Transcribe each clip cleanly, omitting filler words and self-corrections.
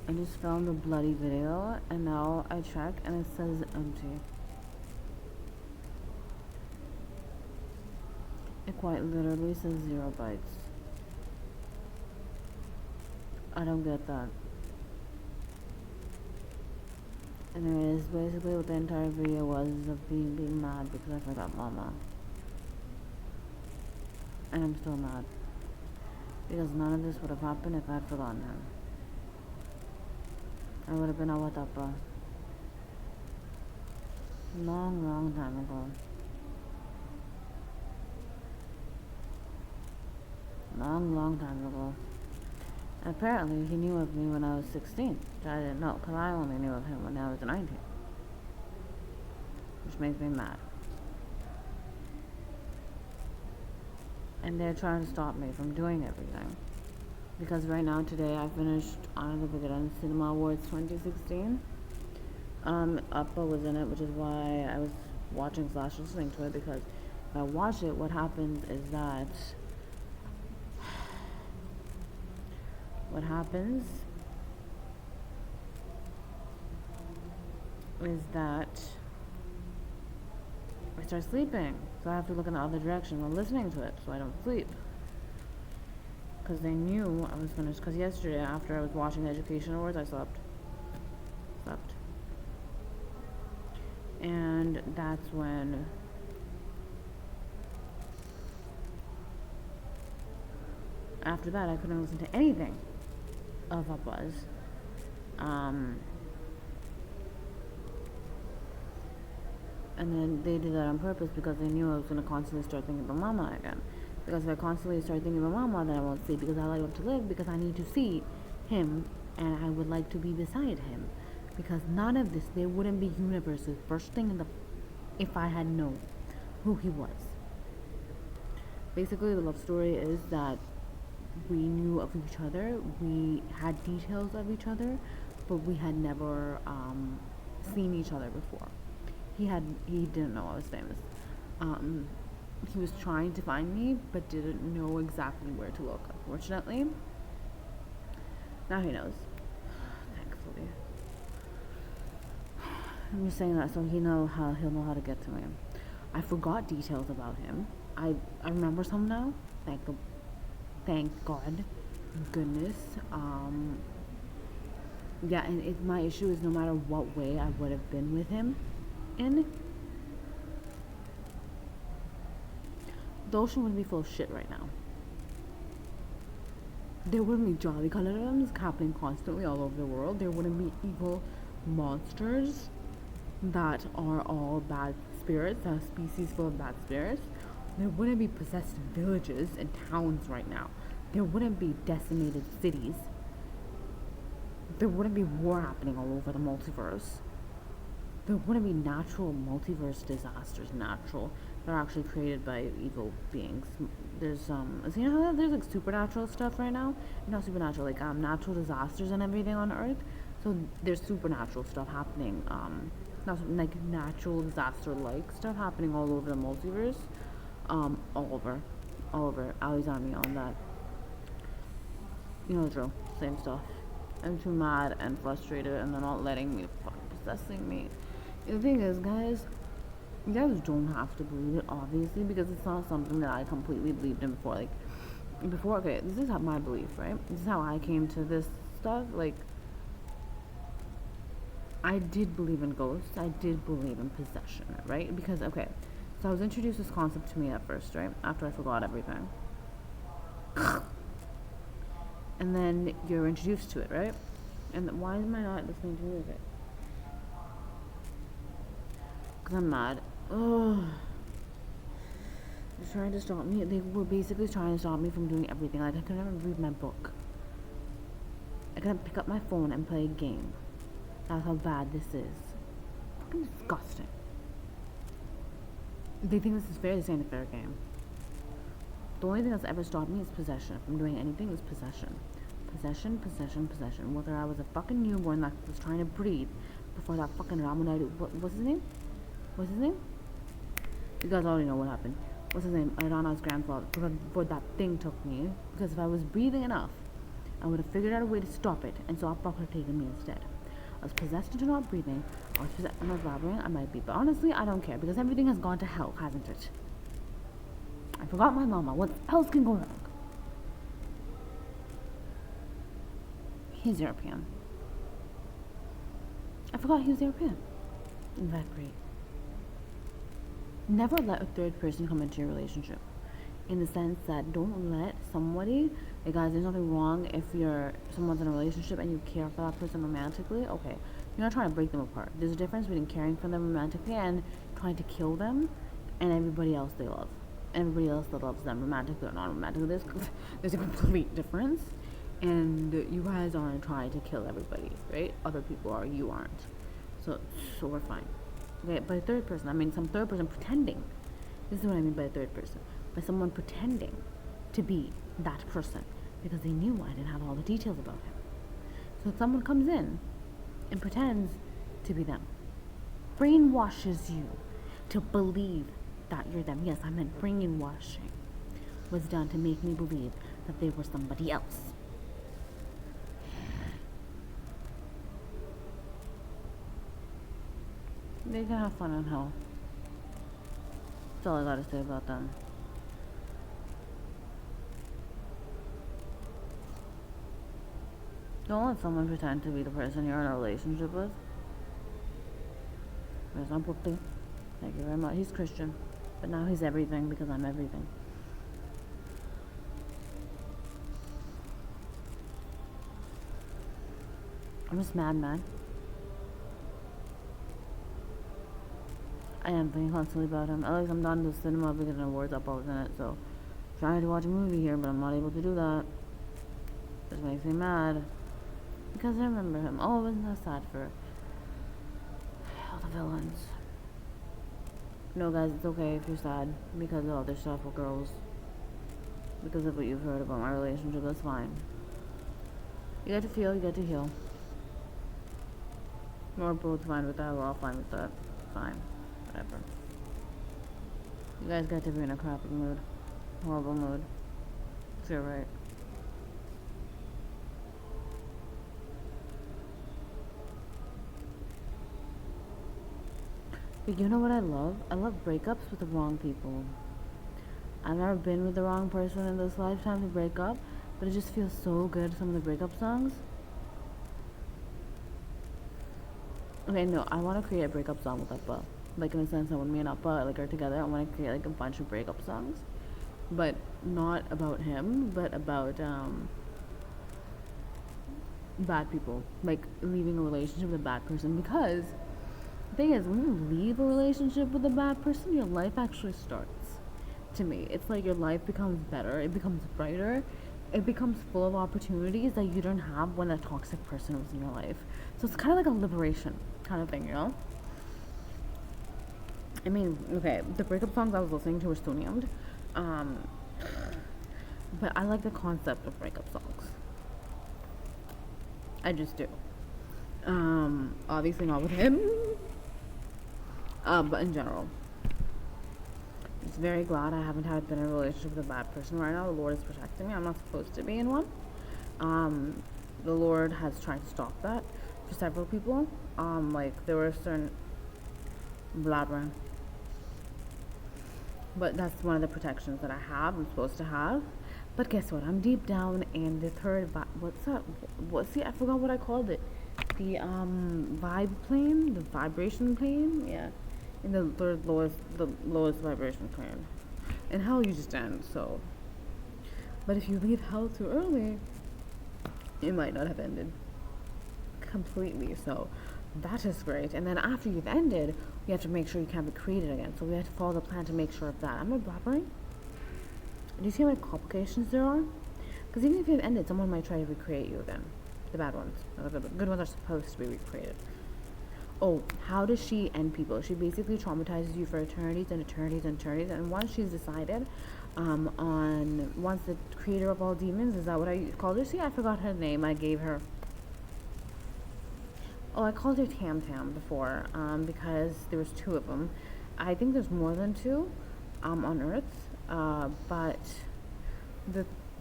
I just filmed a bloody video and now I check and it says empty. It quite literally says 0 bytes. I don't get that. Anyways, basically what the entire video was of being mad because I forgot Maama. And I'm still mad. Because none of this would have happened if I had forgotten him. I would have been a watapa. Long time ago. Long time ago. And apparently he knew of me when I was 16. Which I didn't know, because I only knew of him when I was 19. Which makes me mad. And they're trying to stop me from doing everything. Because right now, today, I finished Honor the Vigilant Cinema Awards 2016. Appa was in it, which is why I was watching / listening to it, because if I watch it, what happens is that I start sleeping. So I have to look in the other direction while listening to it so I don't sleep. Because they knew I was going to... Because yesterday, after I was watching the Education Awards, I slept. And that's when... After that, I couldn't listen to anything of Appa's. And then they did that on purpose because they knew I was going to constantly start thinking about Maama again. Because if I constantly start thinking about Maama, then I won't sleep because I like to live, because I need to see him and I would like to be beside him. Because none of this, there wouldn't be universes bursting in the... if I had known who he was. Basically, the love story is that we knew of each other, we had details of each other, but we had never seen each other before. He didn't know I was famous. He was trying to find me, but didn't know exactly where to look, unfortunately. Now he knows. Thankfully. I'm just saying that so he'll know how to get to me. I forgot details about him. I remember some now. Thank God. Goodness. Yeah, and my issue is no matter what way I would have been with him in, the ocean would be full of shit right now. There wouldn't be jolly colorisms happening constantly all over the world. There wouldn't be evil monsters that are all bad spirits, a species full of bad spirits. There wouldn't be possessed villages and towns right now. There wouldn't be decimated cities. There wouldn't be war happening all over the multiverse. There wouldn't be natural multiverse disasters, that are actually created by evil beings. There's you know how there's like supernatural stuff right now? Not supernatural, like natural disasters and everything on Earth. So there's supernatural stuff happening, not like natural disaster like stuff happening all over the multiverse. All over. Ali's on me on that. You know the drill. Same stuff. I'm too mad and frustrated and they're not letting me, possessing me. The thing is, guys, you guys don't have to believe it, obviously, because it's not something that I completely believed in before. Like, okay, this is my belief, right? This is how I came to this stuff. Like, I did believe in ghosts. I did believe in possession, right? Because, okay, so I was introduced this concept to me at first, right? After I forgot everything. And then you're introduced to it, right? And why am I not listening to music? Because I'm mad. Oh, they're trying to stop me. They were basically trying to stop me from doing everything. Like, I couldn't even read my book. I couldn't pick up my phone and play a game. That's how bad this is. Fucking disgusting. They think this is fair. This ain't a fair game. The only thing that's ever stopped me is possession. From doing anything is possession. Possession. Whether I was a fucking newborn that was trying to breathe before that fucking Ramonite... What's his name? You guys already know what happened. What's his name? Irana's grandfather. Before that thing took me. Because if I was breathing enough, I would have figured out a way to stop it, and so Appa could have taken me instead. I was possessed into not breathing. I was possessed. I'm not blabbering. I might be, but honestly, I don't care because everything has gone to hell, hasn't it? I forgot my mama. What else can go wrong? He's European. I forgot he was European. Isn't that great? Never let a third person come into your relationship. In the sense that don't let somebody, like guys, there's nothing wrong if someone's in a relationship and you care for that person romantically. Okay, you're not trying to break them apart. There's a difference between caring for them romantically and trying to kill them and everybody else they love. Everybody else that loves them romantically or non romantically. There's a complete difference. And you guys aren't trying to kill everybody, right? Other people are, you aren't. So we're fine. Okay, by third person, I mean some third person pretending. This is what I mean by third person. By someone pretending to be that person because they knew I didn't have all the details about him. So someone comes in and pretends to be them. Brainwashes you to believe that you're them. Yes, I meant brainwashing was done to make me believe that they were somebody else. They can have fun in hell. That's all I gotta say about them. Don't let someone pretend to be the person you're in a relationship with. There's no puppy. Thank you very much. He's Christian. But now he's everything because I'm everything. I'm just mad, man. I am thinking constantly about him. At least I'm not in the cinema because an awards up all in it, so I'm trying to watch a movie here, but I'm not able to do that. This makes me mad. Because I remember him. Oh, wasn't that sad for all the villains? No, guys, it's okay if you're sad because of other stuff with girls. Because of what you've heard about my relationship, that's fine. You get to feel, you get to heal. We're both fine with that, we're all fine with that. Fine. Whatever. You guys get to be in a crappy mood. Horrible mood. It's your right. But you know what I love? I love breakups with the wrong people. I've never been with the wrong person in this lifetime to break up, but it just feels so good, some of the breakup songs. Okay, no, I want to create a breakup song with Appa. Like, in a sense that when me and Appa, like, are together, I want to create, like, a bunch of breakup songs. But not about him, but about, bad people. Like, leaving a relationship with a bad person. Because the thing is, when you leave a relationship with a bad person, your life actually starts. To me, it's like your life becomes better, it becomes brighter, it becomes full of opportunities that you don't have when a toxic person was in your life. So it's kind of like a liberation kind of thing, you know? I mean, okay, the breakup songs I was listening to were Stoniumed. But I like the concept of breakup songs. I just do. Obviously not with him. But in general. Just very glad I haven't been in a relationship with a bad person right now. The Lord is protecting me. I'm not supposed to be in one. The Lord has tried to stop that for several people. Like there were certain blabbering. But that's one of the protections that I'm supposed to have. But guess what? I'm deep down in the third what's that? See, I forgot what I called it. The vibe plane, the vibration plane, yeah. In the lowest vibration plane. And hell you just end, so. But if you leave hell too early, it might not have ended completely. So that is great. And then after you've ended, you have to make sure you can't be created again. So we have to follow the plan to make sure of that. I'm not blabbering. Do you see how many complications there are? Because even if you've ended, someone might try to recreate you again. The bad ones. The good ones are supposed to be recreated. Oh, how does she end people? She basically traumatizes you for eternities and eternities and eternities. And once she's decided once the creator of all demons, is that what I called her? See, I forgot her name. I gave her. Oh, I called her Tam Tam before because there was two of them. I think there's more than two on Earth. But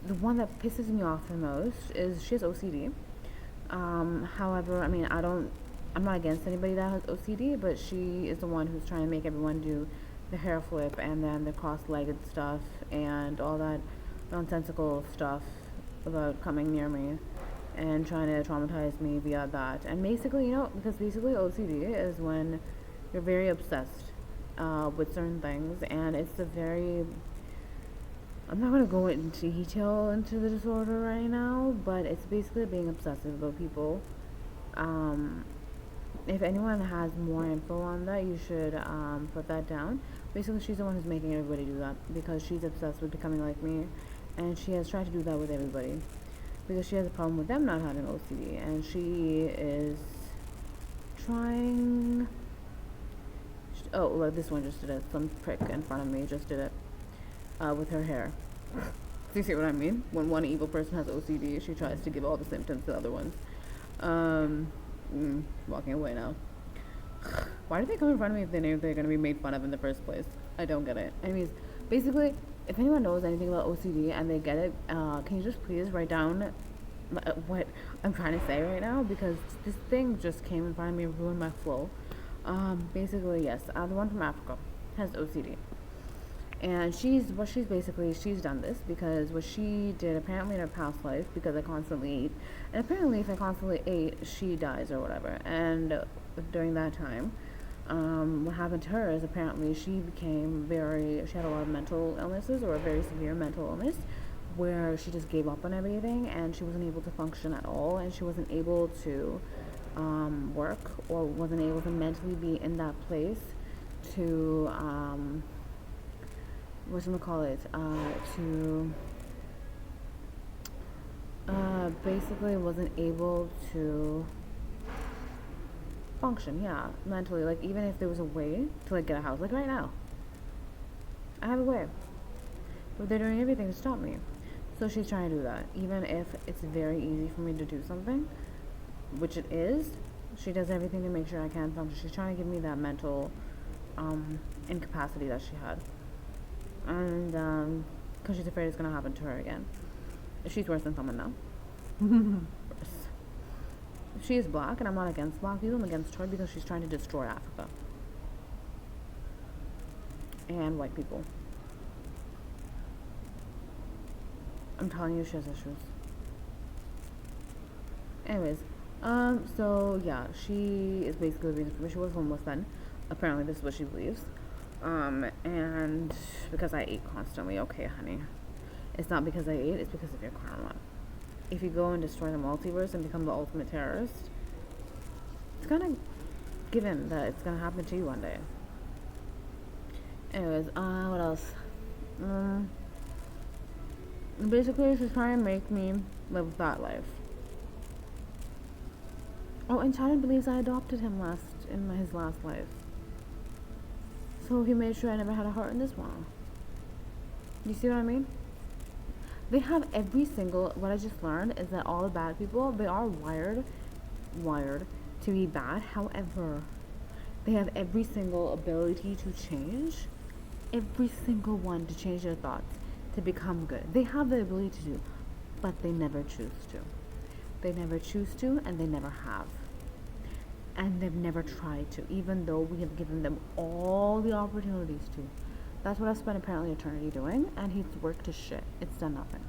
the one that pisses me off the most is she has OCD. However, I mean, I'm not against anybody that has OCD, but she is the one who's trying to make everyone do the hair flip and then the cross-legged stuff and all that nonsensical stuff about coming near me and trying to traumatize me via that. And basically, because basically OCD is when you're very obsessed with certain things, and it's a very, I'm not going to go into detail into the disorder right now, but it's basically being obsessive about people. If anyone has more info on that, you should put that down. Basically, she's the one who's making everybody do that because she's obsessed with becoming like me, and she has tried to do that with everybody because she has a problem with them not having OCD, and she is trying. Oh, well, this one just did it. Some prick in front of me just did it with her hair. Do you see what I mean? When one evil person has OCD, she tries to give all the symptoms to the other ones. Walking away now. Why do they come in front of me if they know they're going to be made fun of in the first place? I don't get it. Anyways, basically, if anyone knows anything about OCD and they get it, can you just please write down what I'm trying to say right now? Because this thing just came in front of me and ruined my flow. Basically, yes, the one from Africa has OCD. And she's done this because what she did apparently in her past life, because I constantly ate, and apparently if I constantly ate, she dies or whatever. And during that time, what happened to her is apparently she had a lot of mental illnesses or a very severe mental illness where she just gave up on everything and she wasn't able to function at all, and she wasn't able to work or wasn't able to mentally be in that place to basically wasn't able to function, yeah, mentally. Like, even if there was a way to, like, get a house, like right now, I have a way, but they're doing everything to stop me. So she's trying to do that, even if it's very easy for me to do something, which it is. She does everything to make sure I can't function. She's trying to give me that mental incapacity that she had. And because she's afraid it's going to happen to her again. She's worse than someone now. Worse. She is black, and I'm not against black people. I'm against her because she's trying to destroy Africa. And white people. I'm telling you, she has issues. Anyways, so yeah, she is basically the reason for me. She was homeless then. Apparently, this is what she believes. And because I ate constantly. Okay, honey. It's not because I ate, it's because of your karma. If you go and destroy the multiverse and become the ultimate terrorist, it's kind of given that it's gonna happen to you one day. Anyways, what else? Basically, she's trying to make me live that life. Oh, and Chad believes I adopted him in his last life. So he made sure I never had a heart in this one. You see what I mean? They have every single, what I just learned is that all the bad people, they are wired to be bad. However, they have every single ability to change. Every single one to change their thoughts, to become good. They have the ability to do, but they never choose to. They never choose to, and they never have. And they've never tried to, even though we have given them all the opportunities to. That's what I've spent apparently eternity doing, and he's worked to shit. It's done nothing.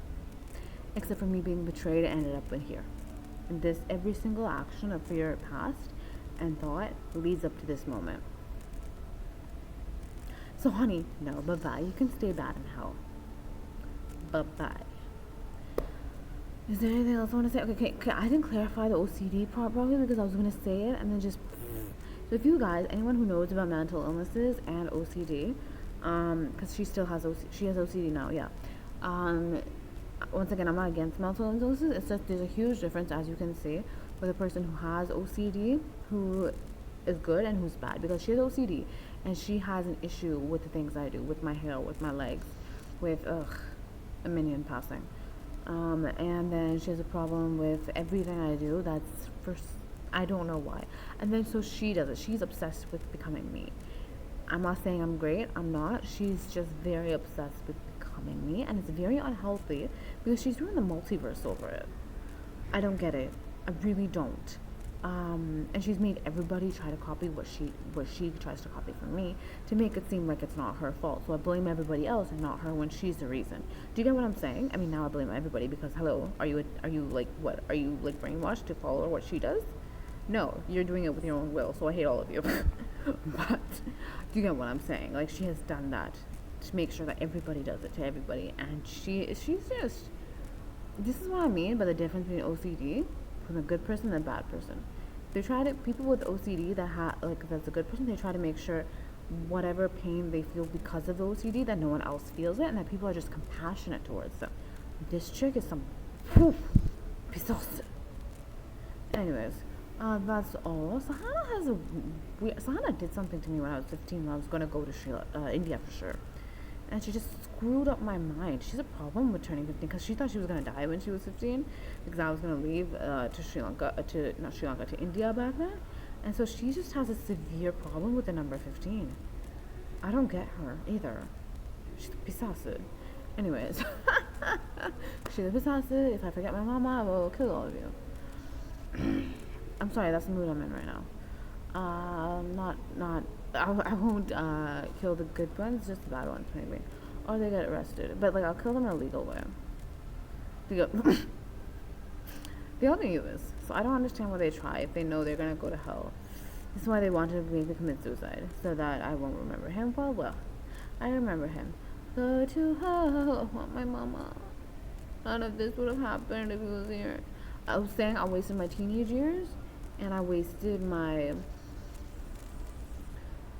Except for me being betrayed and ended up in here. And this, every single action of your past and thought leads up to this moment. So honey, no, bye-bye. You can stay bad in hell. Bye-bye. Is there anything else I want to say? Okay, I didn't clarify the OCD part probably because I was going to say it and then just... So if you guys, anyone who knows about mental illnesses and OCD, because she has OCD now, yeah. Once again, I'm not against mental illnesses. It's just there's a huge difference, as you can see, with a person who has OCD, who is good and who's bad. Because she has OCD and she has an issue with the things I do, with my hair, with my legs, with, a minion passing. And then she has a problem with everything I do. I don't know why. And then so she does it. She's obsessed with becoming me. I'm not saying I'm great. I'm not. She's just very obsessed with becoming becoming me, and it's very unhealthy because she's doing the multiverse over it. I don't get it. I really don't. And she's made everybody try to copy what she tries to copy from me to make it seem like it's not her fault. So I blame everybody else and not her when she's the reason. Do you get what I'm saying? I mean, now I blame everybody because hello, are you like what? Are you like brainwashed to follow what she does? No, you're doing it with your own will. So I hate all of you. But do you get what I'm saying? Like she has done that to make sure that everybody does it to everybody, and she's just. This is what I mean by the difference between OCD from a good person and a bad person. They try to people with OCD that like that's a good person. They try to make sure whatever pain they feel because of the OCD that no one else feels it, and that people are just compassionate towards them. This chick is some poof, pisos. Anyways, that's all. Sahana did something to me when I was 15 when I was gonna go to India for sure. And she just screwed up my mind. She's a problem with turning 15 because she thought she was gonna die when she was 15 because I was gonna leave to Sri Lanka to not Sri Lanka to India back then, and so she just has a severe problem with the number 15. I don't get her either. She's a pisasa. Anyways, she's a pisasa. If I forget my mama, I will kill all of you. I'm sorry, that's the mood I'm in right now. Not. I won't kill the good ones, just the bad ones maybe, or they get arrested. But like I'll kill them in a legal way. The other thing is, so I don't understand why they try if they know they're gonna go to hell. This is why they wanted me to commit suicide, so that I won't remember him. Well, I remember him. Go to hell, I want my mama. None of this would have happened if he was here. I was saying I wasted my teenage years, and I wasted my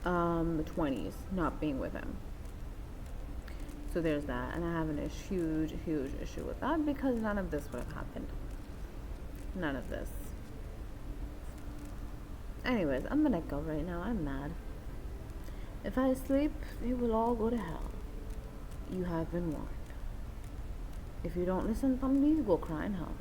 20s not being with him. So there's that, and I have a huge issue with that because none of this would have happened. None of this. Anyways, I'm gonna go right now. I'm mad. If I sleep, you will all go to hell. You have been warned. If you don't listen from me, you will cry in hell.